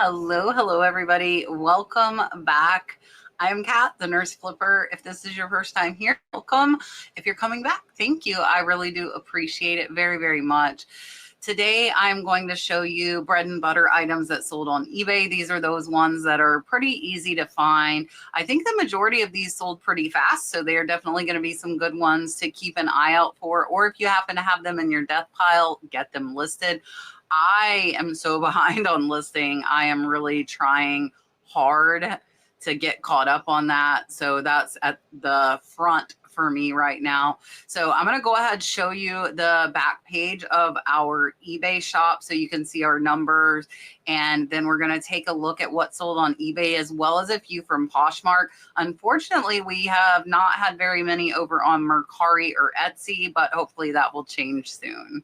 Hello, everybody. Welcome back. I'm Kat, the Nurse Flipper. If this is your first time here, welcome. If you're coming back, thank you. I really do appreciate it very much. Today, I'm going to show you bread and butter items that sold on eBay. These are those ones that are pretty easy to find. I think the majority of these sold pretty fast, so they are definitely going to be some good ones to keep an eye out for. Or if you happen to have them in your death pile, get them listed. I am so behind on listing. I am really trying hard to get caught up on that. So that's at the front for me right now. So I'm going to go ahead and show you the back page of our eBay shop so you can see our numbers. And then we're going to take a look at what sold on eBay as well as a few from Poshmark. Unfortunately, we have not had very many over on Mercari or Etsy, but hopefully that will change soon.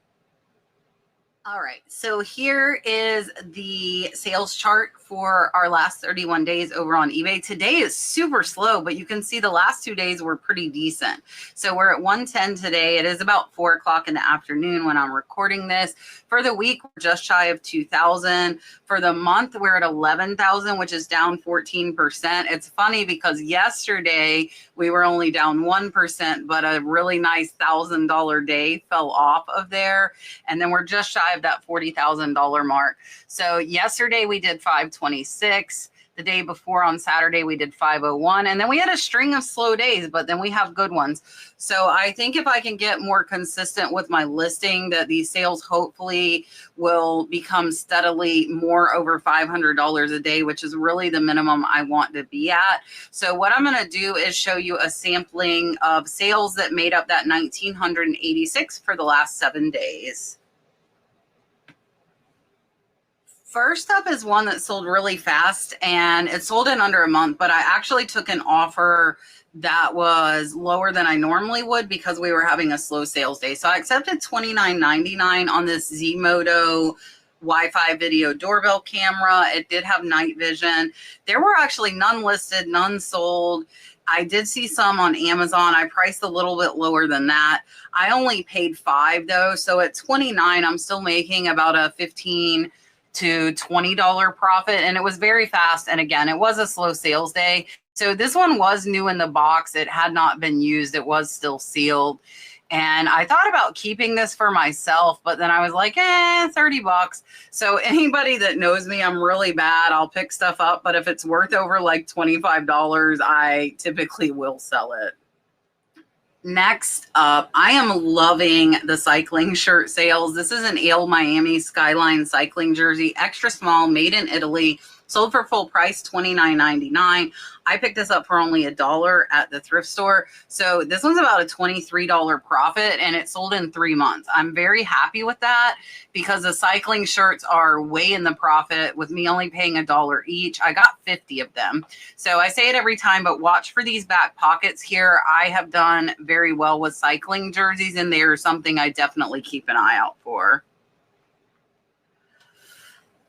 All right, so here is the sales chart for our last 31 days over on eBay. Today is super slow, but you can see the last 2 days were pretty decent. So we're at 110 today. It is about 4 o'clock in the afternoon when I'm recording this. For the week, we're just shy of 2,000. For the month, we're at 11,000, which is down 14%. It's funny because yesterday we were only down 1%, but a really nice $1,000 day fell off of there. And then we're just shy of that $40,000 mark. So yesterday we did 526. The day before on Saturday we did 501, and then we had a string of slow days, but then we have good ones. So I think if I can get more consistent with my listing, that these sales hopefully will become steadily more over $500 a day, which is really the minimum I want to be at. So what I'm going to do is show you a sampling of sales that made up that 1,986 for the last 7 days. First up is one that sold really fast, and it sold in under a month, but I actually took an offer that was lower than I normally would because we were having a slow sales day. So I accepted $29.99 on this Zmodo Wi-Fi video doorbell camera. It did have night vision. There were actually none listed, none sold. I did see some on Amazon. I priced a little bit lower than that. I only paid $5 though. So at $29, I'm still making about a $15 to $20 profit, and it was very fast. And again, it was a slow sales day. So this one was new in the box. It had not been used. It was still sealed. And I thought about keeping this for myself, but then I was like, $30. So anybody that knows me, I'm really bad. I'll pick stuff up, but if it's worth over like $25, I typically will sell it. Next up, I am loving the cycling shirt sales. This is an Ale Miami Skyline cycling jersey, extra small, made in Italy, sold for full price, $29.99. I picked this up for only $1 at the thrift store. So this one's about a $23 profit, and it sold in 3 months. I'm very happy with that because the cycling shirts are way in the profit with me only paying $1 each. I got 50 of them. So I say it every time, but watch for these back pockets here. I have done very well with cycling jerseys, and they're something I definitely keep an eye out for.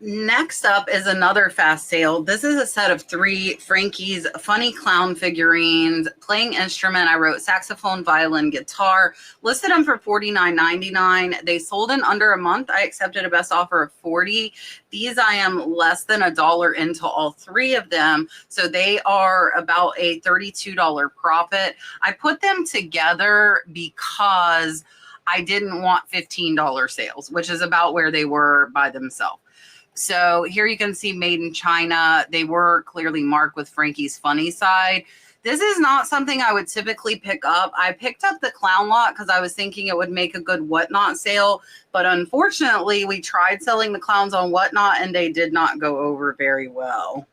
Next up is another fast sale. This is a set of 3 Frankie's funny clown figurines, playing instrument. I wrote saxophone, violin, guitar, listed them for $49.99. They sold in under a month. I accepted a best offer of $40. These I am less than $1 into all 3 of them. So they are about a $32 profit. I put them together because I didn't want $15 sales, which is about where they were by themselves. So here you can see made in China. They were clearly marked with Frankie's funny side. This is not something I would typically pick up. I picked up the clown lot because I was thinking it would make a good Whatnot sale. But unfortunately, we tried selling the clowns on Whatnot and they did not go over very well.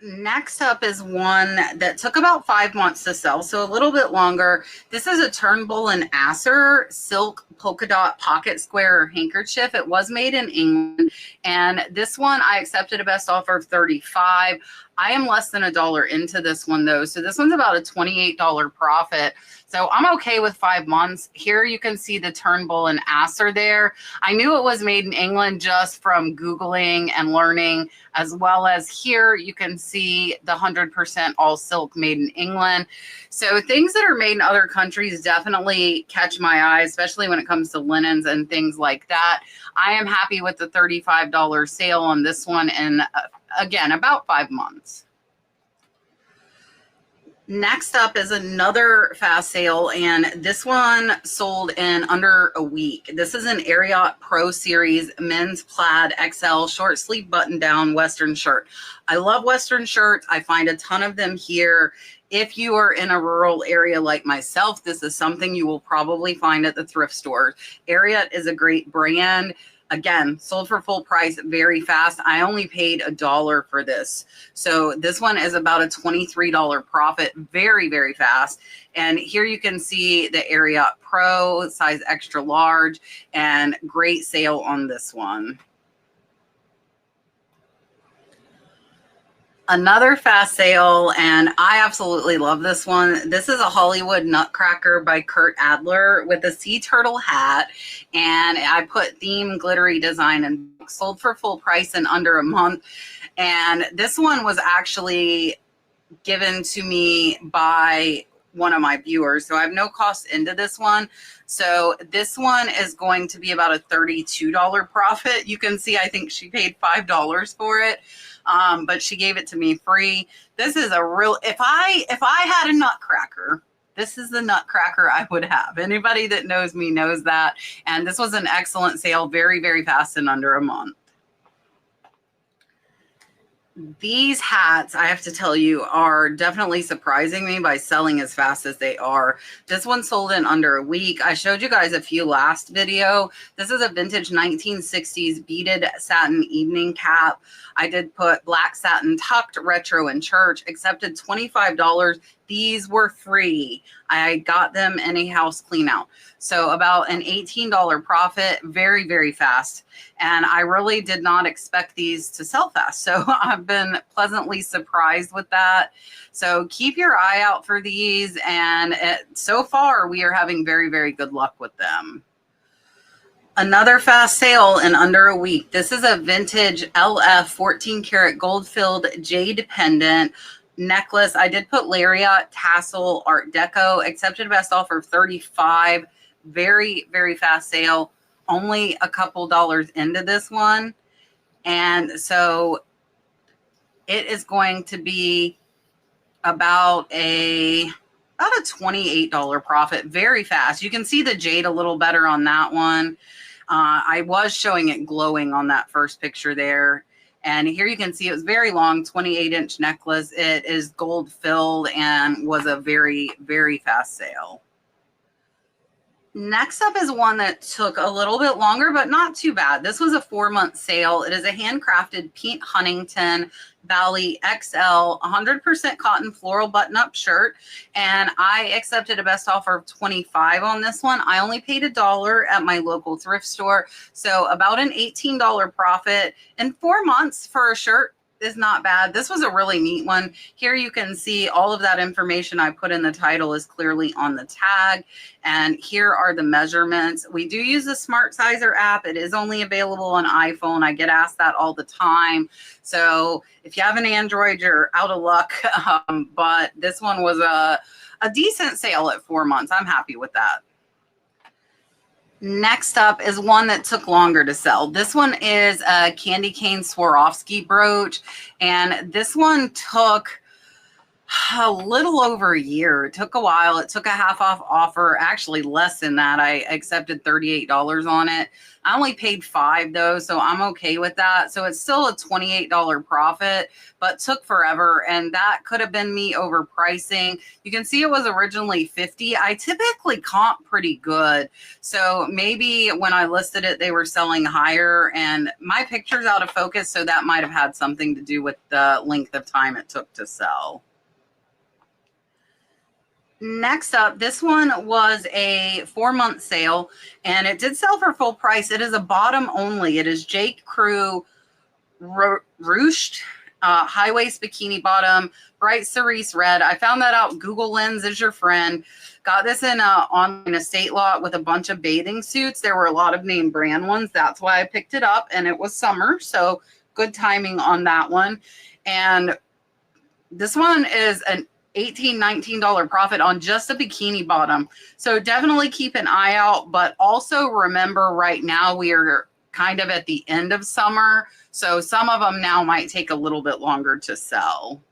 Next up is one that took about 5 months to sell, so a little bit longer. This is a Turnbull and Asser silk polka dot pocket square handkerchief. It was made in England, and this one I accepted a best offer of $35. I am less than $1 into this one though, so this one's about a $28 profit. So I'm okay with 5 months. Here you can see the Turnbull and Asser there. I knew it was made in England just from Googling and learning, as well as here you can see the 100% all silk made in England. So things that are made in other countries definitely catch my eye, especially when it comes to linens and things like that. I am happy with the $35 sale on this one in, again, about 5 months. Next up is another fast sale, and this one sold in under a week. This is an Ariat Pro Series men's plaid XL short sleeve button down Western shirt. I love Western shirts. I find a ton of them here. If you are in a rural area like myself, this is something you will probably find at the thrift stores. Ariat is a great brand. Again, sold for full price very fast. I only paid $1 for this. So this one is about a $23 profit, very, very fast. And here you can see the Ariat Pro, size extra large, and great sale on this one. Another fast sale, and I absolutely love this one. This is a Hollywood Nutcracker by Kurt Adler with a sea turtle hat, and I put theme glittery design and sold for full price in under a month. And this one was actually given to me by one of my viewers, so I have no cost into this one. So this one is going to be about a $32 profit. You can see I think she paid $5 for it. But she gave it to me free. This is a real, if I had a Nutcracker, this is the Nutcracker I would have. Anybody that knows me knows that. And this was an excellent sale, very, very fast in under a month. These hats, I have to tell you, are definitely surprising me by selling as fast as they are. This one sold in under a week. I showed you guys a few last video. This is a vintage 1960s beaded satin evening cap. I did put black satin tucked, retro, and church, accepted $25. These were free. I got them in a house clean out. So about an $18 profit, very, very fast. And I really did not expect these to sell fast. So I've been pleasantly surprised with that. So keep your eye out for these. And so far, we are having very, very good luck with them. Another fast sale in under a week. This is a vintage LF 14 karat gold filled jade pendant necklace. I did put lariat, tassel, art deco, accepted best offer of $35. Very, very fast sale. Only a couple dollars into this one. And so it is going to be about a $28 profit, very fast. You can see the jade a little better on that one. I was showing it glowing on that first picture there. And here you can see it was very long, 28-inch necklace. It is gold filled and was a very, very fast sale. Next up is one that took a little bit longer, but not too bad. This was a 4-month sale. It is a handcrafted Pete Huntington Bally XL 100% cotton floral button-up shirt, and I accepted a best offer of $25 on this one. I only paid $1 at my local thrift store, so about an $18 profit in 4 months for a shirt is not bad. This was a really neat one. Here you can see all of that information I put in the title is clearly on the tag. And here are the measurements. We do use the Smart Sizer app. It is only available on iPhone. I get asked that all the time. So if you have an Android, you're out of luck. But this one was a decent sale at 4 months. I'm happy with that. Next up is one that took longer to sell. This one is a candy cane Swarovski brooch, and this one took a little over a year. It took a while. It took a half off offer, actually less than that. I accepted $38 on it. I only paid $5 though, so I'm okay with that. So it's still a $28 profit, but took forever, and that could have been me overpricing. You can see it was originally $50. I typically comp pretty good, so maybe when I listed it, they were selling higher, and my picture's out of focus, so that might have had something to do with the length of time it took to sell. Next up, this one was a 4-month sale, and it did sell for full price. It is a bottom only. It is Jake Crew ruched, high waist bikini bottom, bright cerise red. I found that out. Google Lens is your friend. Got this in a online estate lot with a bunch of bathing suits. There were a lot of name brand ones. That's why I picked it up, and it was summer, so good timing on that one. And this one is an $18, $19 profit on just a bikini bottom. So definitely keep an eye out, but also remember right now we are kind of at the end of summer. So some of them now might take a little bit longer to sell.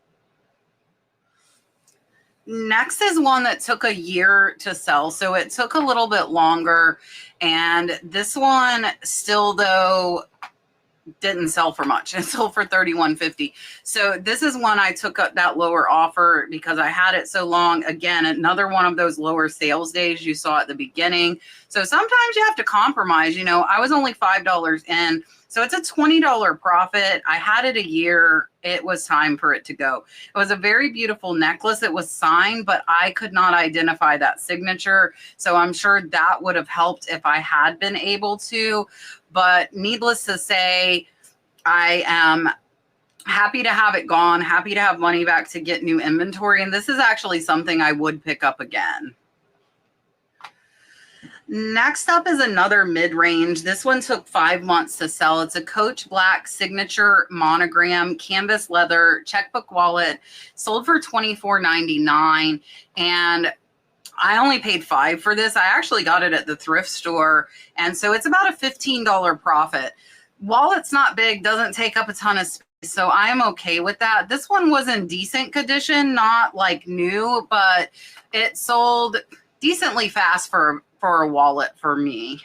Next is one that took a year to sell. So it took a little bit longer. And this one still, though, didn't sell for much. It sold for $31.50. So this is one I took up that lower offer because I had it so long. Again, another one of those lower sales days you saw at the beginning. So sometimes you have to compromise. You know, I was only $5 in. So it's a $20 profit. I had it a year. It was time for it to go. It was a very beautiful necklace. It was signed, but I could not identify that signature. So I'm sure that would have helped if I had been able to. But needless to say, I am happy to have it gone, happy to have money back to get new inventory. And this is actually something I would pick up again. Next up is another mid-range. This one took 5 months to sell. It's a Coach Black signature monogram, canvas leather, checkbook wallet, sold for $24.99. And I only paid $5 for this. I actually got it at the thrift store. And so it's about a $15 profit. Wallet's not big, doesn't take up a ton of space. So I'm okay with that. This one was in decent condition, not like new, but it sold decently fast for a wallet for me.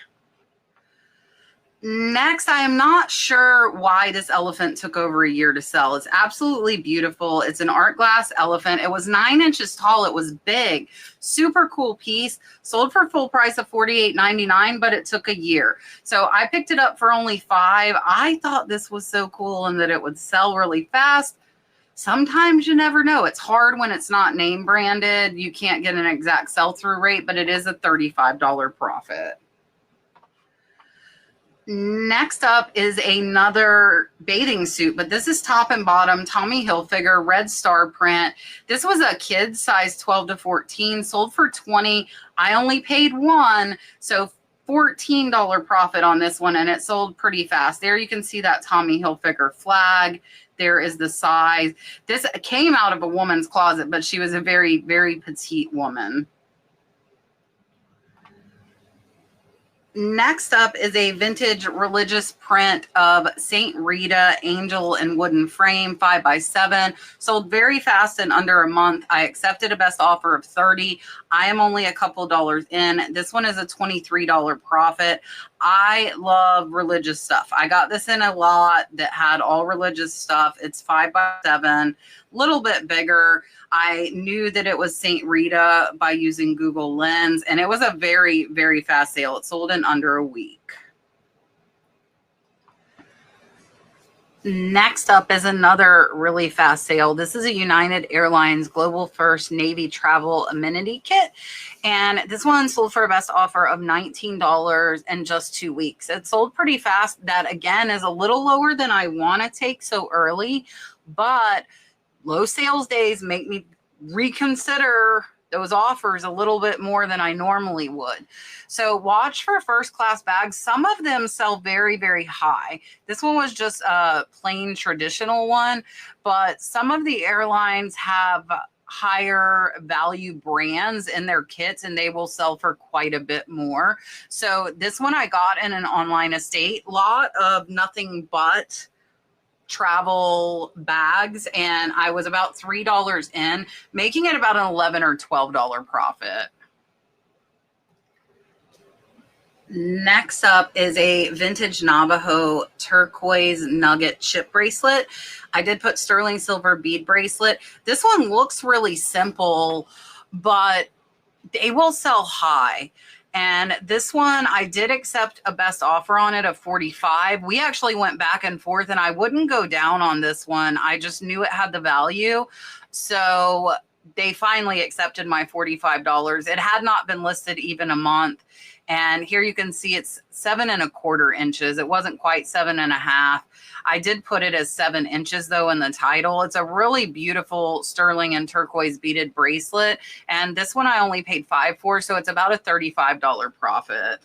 Next, I am not sure why this elephant took over a year to sell. It's absolutely beautiful. It's an art glass elephant. It was 9 inches tall. It was big, super cool piece. Sold for full price of $48.99, but it took a year. So I picked it up for only $5. I thought this was so cool and that it would sell really fast. Sometimes you never know. It's hard when it's not name branded. You can't get an exact sell-through rate, but it is a $35 profit. Next up is another bathing suit, but this is top and bottom, Tommy Hilfiger, red star print. This was a kid's size 12 to 14, sold for $20. I only paid $1, so $14 profit on this one, and it sold pretty fast. There you can see that Tommy Hilfiger flag. There is the size. This came out of a woman's closet, but she was a very, very petite woman. Next up is a vintage religious print of Saint Rita, angel and wooden frame, 5x7. Sold very fast in under a month. I accepted a best offer of $30. I am only a couple dollars in. This one is a $23 profit. I love religious stuff. I got this in a lot that had all religious stuff. It's 5x7, little bit bigger. I knew that it was Saint Rita by using Google Lens, and it was a very, very fast sale. It sold in under a week. Next up is another really fast sale. This is a United Airlines Global First Navy Travel Amenity Kit. And this one sold for a best offer of $19 in just 2 weeks. It sold pretty fast. That, again, is a little lower than I want to take so early. But low sales days make me reconsider those offers a little bit more than I normally would. So watch for first class bags. Some of them sell very, very high. This one was just a plain traditional one, but some of the airlines have higher value brands in their kits and they will sell for quite a bit more. So this one I got in an online estate lot of nothing but travel bags, and I was about $3 in, making it about an $11 or $12 profit. Next up is a vintage Navajo turquoise nugget chip bracelet. I did put sterling silver bead bracelet. This one looks really simple, but they will sell high. And this one, I did accept a best offer on it of $45. We actually went back and forth, and I wouldn't go down on this one. I just knew it had the value. So they finally accepted my $45. It had not been listed even a month. And here you can see it's 7¼ inches. It wasn't quite 7½. I did put it as 7 inches though in the title. It's a really beautiful sterling and turquoise beaded bracelet. And this one I only paid $5 for, so it's about a $35 profit.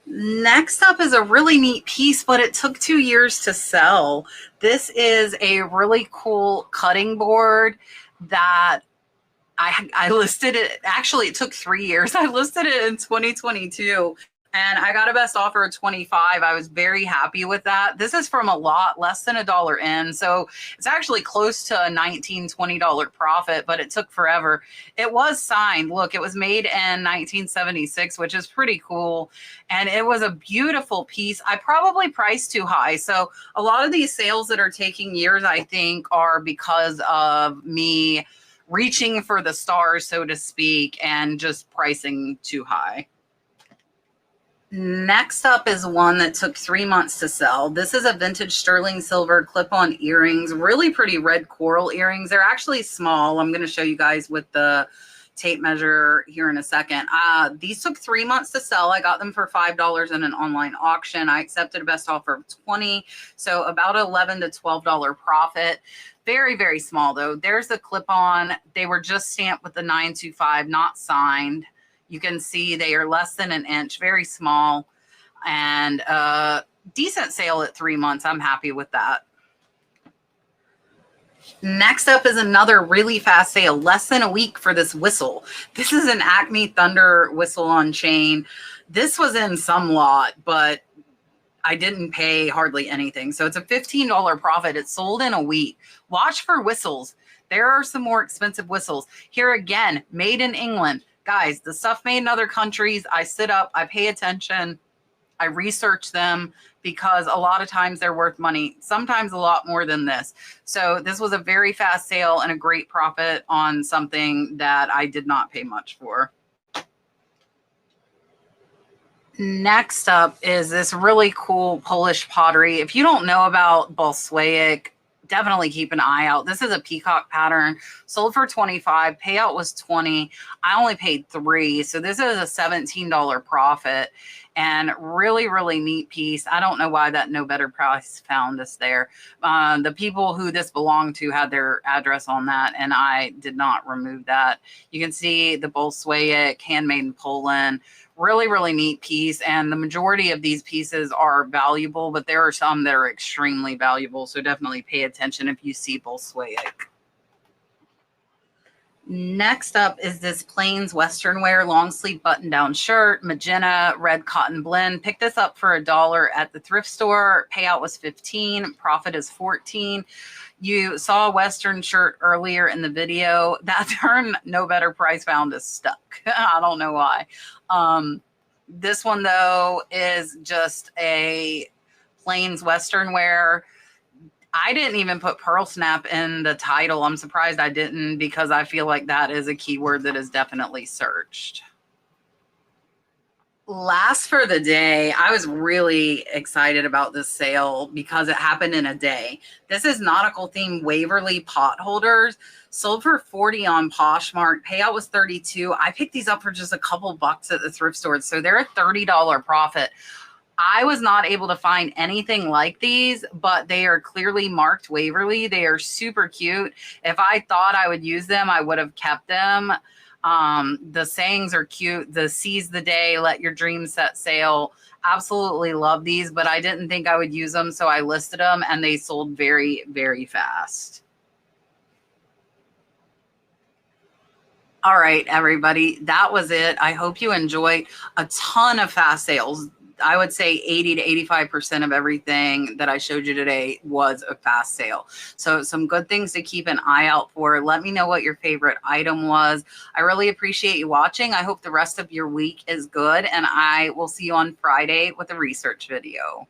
Next up is a really neat piece, but it took 2 years to sell. This is a really cool cutting board that I listed it. Actually, it took 3 years. I listed it in 2022 and I got a best offer of $25. I was very happy with that. This is from a lot less than $1 in. So it's actually close to a $19, $20 profit, but it took forever. It was signed. Look, it was made in 1976, which is pretty cool. And it was a beautiful piece. I probably priced too high. So a lot of these sales that are taking years, I think, are because of me reaching for the stars, so to speak, and just pricing too high. Next up is one that took 3 months to sell. This is a vintage sterling silver clip-on earrings, really pretty red coral earrings. They're actually small. I'm going to show you guys with the tape measure here in a second. These took 3 months to sell. I got them for $5 in an online auction. I accepted a best offer of $20, so about $11 to $12 profit. Very, very small though. There's the clip-on. They were just stamped with the 925, not signed. You can see they are less than an inch, very small, and decent sale at 3 months. I'm happy with that. Next up is another really fast sale, less than a week for this whistle. This is an Acme Thunder whistle on chain. This was in some lot, but I didn't pay hardly anything. So it's a $15 profit. It sold in a week. Watch for whistles. There are some more expensive whistles. Here again, made in England. Guys, the stuff made in other countries, I sit up, I pay attention, I research them because a lot of times they're worth money, sometimes a lot more than this. So this was a very fast sale and a great profit on something that I did not pay much for. Next up is this really cool Polish pottery. If you don't know about Bolswajek, definitely keep an eye out. This is a peacock pattern, sold for $25. Payout was $20. I only paid $3. So this is a $17 profit and really, really neat piece. I don't know why that no better price found us there. The people who this belonged to had their address on that and I did not remove that. You can see the Bolswajek, handmade in Poland. Really, really neat piece. And the majority of these pieces are valuable, but there are some that are extremely valuable. So definitely pay attention if you see Bolswajek. Next up is this Plains Western wear long sleeve button down shirt, magenta, red cotton blend. Picked this up for $1 at the thrift store. Payout was $15. Profit is $14. You saw a Western shirt earlier in the video. That term, no better price found, is stuck. I don't know why. This one though is just a Plains Western wear. I didn't even put pearl snap in the title. I'm surprised I didn't because I feel like that is a keyword that is definitely searched. Last for the day, I was really excited about this sale because it happened in a day. This is nautical themed Waverly pot holders, sold for $40 on Poshmark. Payout was $32. I picked these up for just a couple bucks at the thrift store, so they're a $30 profit. I was not able to find anything like these, but they are clearly marked Waverly. They are super cute. If I thought I would use them, I would have kept them. The sayings are cute. The seize the day, let your dreams set sail. Absolutely love these, but I didn't think I would use them, so I listed them and they sold very, very fast. All right, everybody, that was it. I hope you enjoyed a ton of fast sales. I would say 80 to 85% of everything that I showed you today was a fast sale. So some good things to keep an eye out for. Let me know what your favorite item was. I really appreciate you watching. I hope the rest of your week is good, and I will see you on Friday with a research video.